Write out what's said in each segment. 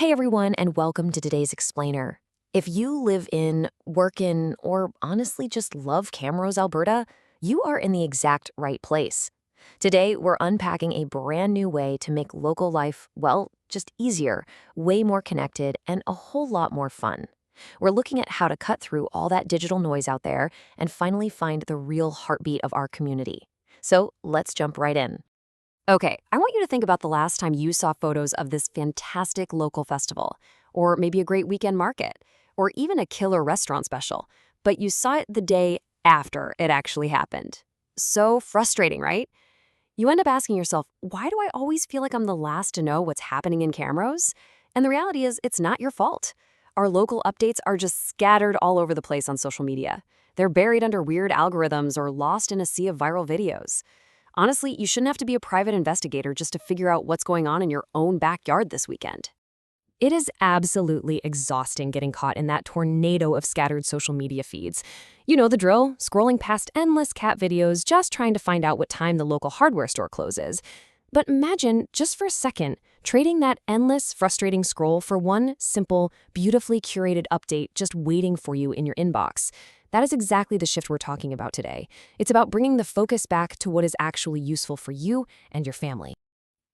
Hey everyone, and welcome to today's Explainer. If you live in, work in, or honestly just love Camrose, Alberta, you are in the exact right place. Today, we're unpacking a brand new way to make local life, well, just easier, way more connected, and a whole lot more fun. We're looking at how to cut through all that digital noise out there and finally find the real heartbeat of our community. So let's jump right in. Okay, I want you to think about the last time you saw photos of this fantastic local festival, or maybe a great weekend market, or even a killer restaurant special, but you saw it the day after it actually happened. So frustrating, right? You end up asking yourself, why do I always feel like I'm the last to know what's happening in Camrose? And the reality is, it's not your fault. Our local updates are just scattered all over the place on social media. They're buried under weird algorithms or lost in a sea of viral videos. Honestly, you shouldn't have to be a private investigator just to figure out what's going on in your own backyard this weekend. It is absolutely exhausting getting caught in that tornado of scattered social media feeds. You know the drill, scrolling past endless cat videos just trying to find out what time the local hardware store closes. But imagine, just for a second, trading that endless, frustrating scroll for one simple, beautifully curated update just waiting for you in your inbox. That is exactly the shift we're talking about today. It's about bringing the focus back to what is actually useful for you and your family.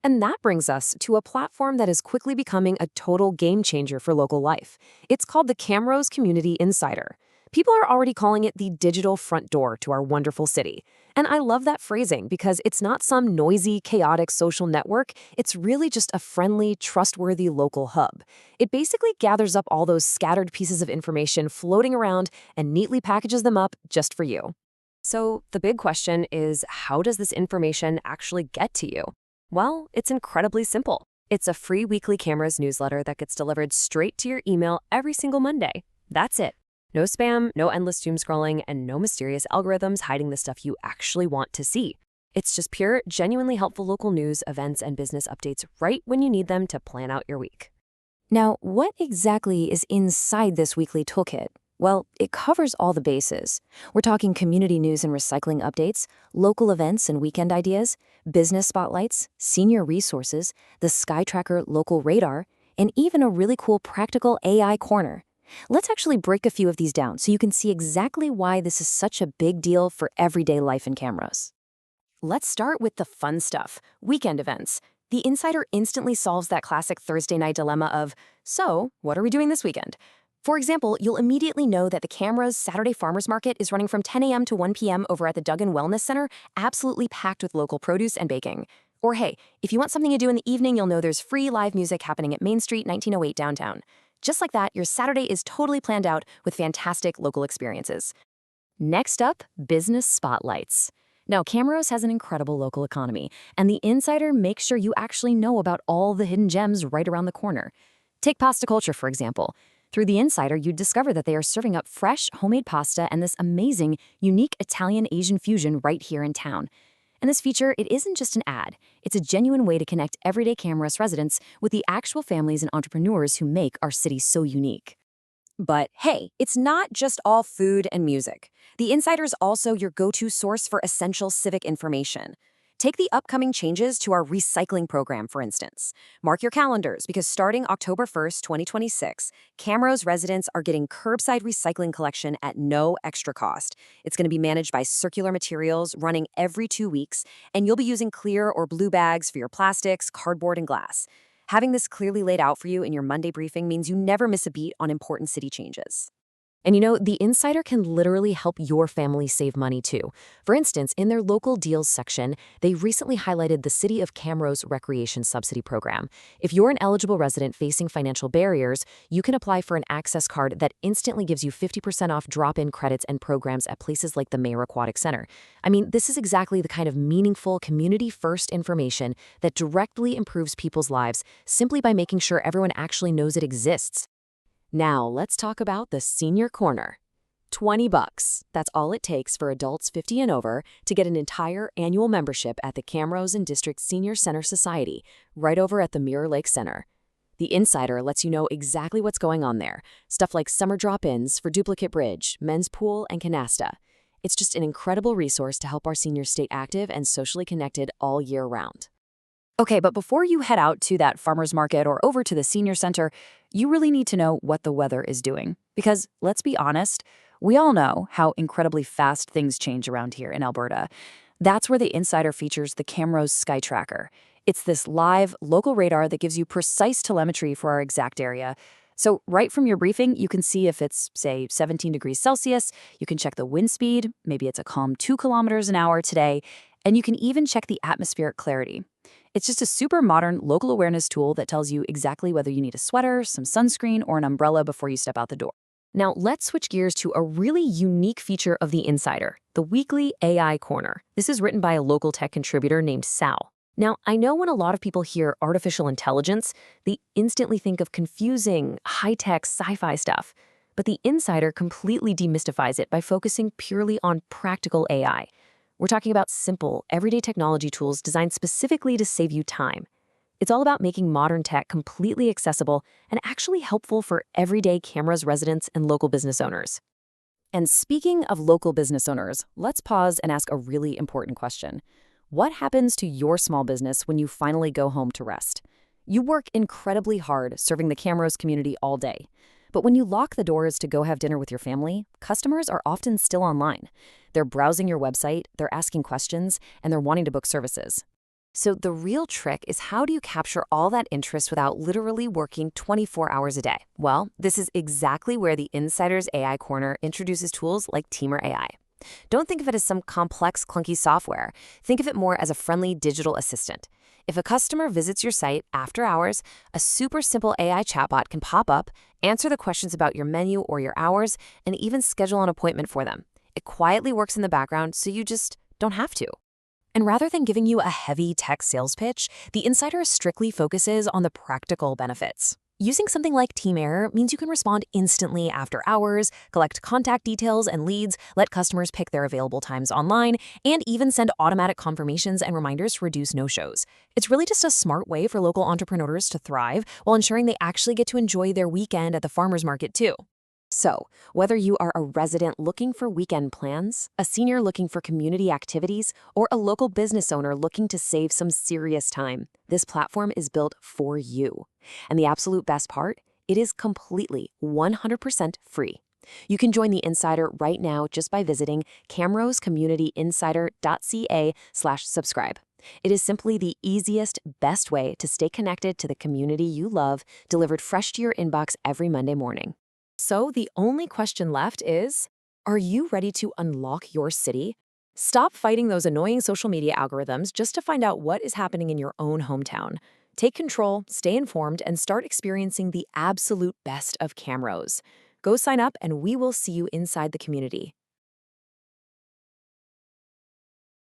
And that brings us to a platform that is quickly becoming a total game changer for local life. It's called the Camrose Community Insider. People are already calling it the digital front door to our wonderful city. And I love that phrasing because it's not some noisy, chaotic social network. It's really just a friendly, trustworthy local hub. It basically gathers up all those scattered pieces of information floating around and neatly packages them up just for you. So the big question is, how does this information actually get to you? Well, it's incredibly simple. It's a free weekly Camrose newsletter that gets delivered straight to your email every single Monday. That's it. No spam, no endless doom scrolling, and no mysterious algorithms hiding the stuff you actually want to see. It's just pure, genuinely helpful local news, events, and business updates right when you need them to plan out your week. Now, what exactly is inside this weekly toolkit? Well, it covers all the bases. We're talking community news and recycling updates, local events and weekend ideas, business spotlights, senior resources, the Sky Tracker local radar, and even a really cool practical AI corner. Let's actually break a few of these down so you can see exactly why this is such a big deal for everyday life in Camrose. Let's start with the fun stuff, weekend events. The Insider instantly solves that classic Thursday night dilemma of, so, what are we doing this weekend? For example, you'll immediately know that the Camrose Saturday Farmers Market is running from 10 a.m. to 1 p.m. over at the Duggan Wellness Center, absolutely packed with local produce and baking. Or hey, if you want something to do in the evening, you'll know there's free live music happening at Main Street, 1908 downtown. Just like that, your Saturday is totally planned out with fantastic local experiences. Next up, business spotlights. Now, Camrose has an incredible local economy, and the Insider makes sure you actually know about all the hidden gems right around the corner. Take pasta culture, for example. Through the Insider, you'd discover that they are serving up fresh, homemade pasta and this amazing, unique Italian-Asian fusion right here in town. And this feature, it isn't just an ad. It's a genuine way to connect everyday Camrose residents with the actual families and entrepreneurs who make our city so unique. But hey, it's not just all food and music. The Insider is also your go-to source for essential civic information. Take the upcoming changes to our recycling program, for instance. Mark your calendars because starting October 1st, 2026, Camrose residents are getting curbside recycling collection at no extra cost. It's going to be managed by Circular Materials, running every 2 weeks, and you'll be using clear or blue bags for your plastics, cardboard, and glass. Having this clearly laid out for you in your Monday briefing means you never miss a beat on important city changes. And you know, the Insider can literally help your family save money too. For instance, in their local deals section, they recently highlighted the City of Camrose Recreation Subsidy Program. If you're an eligible resident facing financial barriers, you can apply for an access card that instantly gives you 50% off drop-in credits and programs at places like the Mayor Aquatic Center. I mean, this is exactly the kind of meaningful, community-first information that directly improves people's lives simply by making sure everyone actually knows it exists. Now, let's talk about the Senior Corner. $20. That's all it takes for adults 50 and over to get an entire annual membership at the Camrose and District Senior Center Society, right over at the Mirror Lake Center. The Insider lets you know exactly what's going on there. Stuff like summer drop-ins for Duplicate Bridge, men's pool, and canasta. It's just an incredible resource to help our seniors stay active and socially connected all year round. Okay, but before you head out to that farmer's market or over to the senior center, you really need to know what the weather is doing. Because let's be honest, we all know how incredibly fast things change around here in Alberta. That's where the Insider features the Camrose Sky Tracker. It's this live, local radar that gives you precise telemetry for our exact area. So, right from your briefing, you can see if it's, say, 17 degrees Celsius. You can check the wind speed. Maybe it's a calm 2 kilometers an hour today. And you can even check the atmospheric clarity. It's just a super modern local awareness tool that tells you exactly whether you need a sweater, some sunscreen, or an umbrella before you step out the door. Now, let's switch gears to a really unique feature of the Insider, the weekly AI Corner. This is written by a local tech contributor named Sal. Now, I know when a lot of people hear artificial intelligence, they instantly think of confusing, high-tech sci-fi stuff. But the Insider completely demystifies it by focusing purely on practical AI. We're talking about simple, everyday technology tools designed specifically to save you time. It's all about making modern tech completely accessible and actually helpful for everyday Camrose residents and local business owners. And speaking of local business owners, let's pause and ask a really important question. What happens to your small business when you finally go home to rest? You work incredibly hard serving the Camrose community all day. But when you lock the doors to go have dinner with your family, customers are often still online. They're browsing your website, they're asking questions, and they're wanting to book services. So the real trick is, how do you capture all that interest without literally working 24 hours a day? Well, this is exactly where the Insider's AI Corner introduces tools like Teamer AI. Don't think of it as some complex, clunky software. Think of it more as a friendly digital assistant. If a customer visits your site after hours, a super simple AI chatbot can pop up, answer the questions about your menu or your hours, and even schedule an appointment for them. It quietly works in the background, so you just don't have to. And rather than giving you a heavy tech sales pitch, the Insider strictly focuses on the practical benefits. Using something like Teamer means you can respond instantly after hours, collect contact details and leads, let customers pick their available times online, and even send automatic confirmations and reminders to reduce no-shows. It's really just a smart way for local entrepreneurs to thrive while ensuring they actually get to enjoy their weekend at the farmer's market too. So, whether you are a resident looking for weekend plans, a senior looking for community activities, or a local business owner looking to save some serious time, this platform is built for you. And the absolute best part? It is completely 100% free. You can join the Insider right now just by visiting camrosecommunityinsider.ca/subscribe. It is simply the easiest, best way to stay connected to the community you love, delivered fresh to your inbox every Monday morning. So the only question left is, are you ready to unlock your city? Stop fighting those annoying social media algorithms just to find out what is happening in your own hometown. Take control, stay informed, and start experiencing the absolute best of Camrose. Go sign up and we will see you inside the community.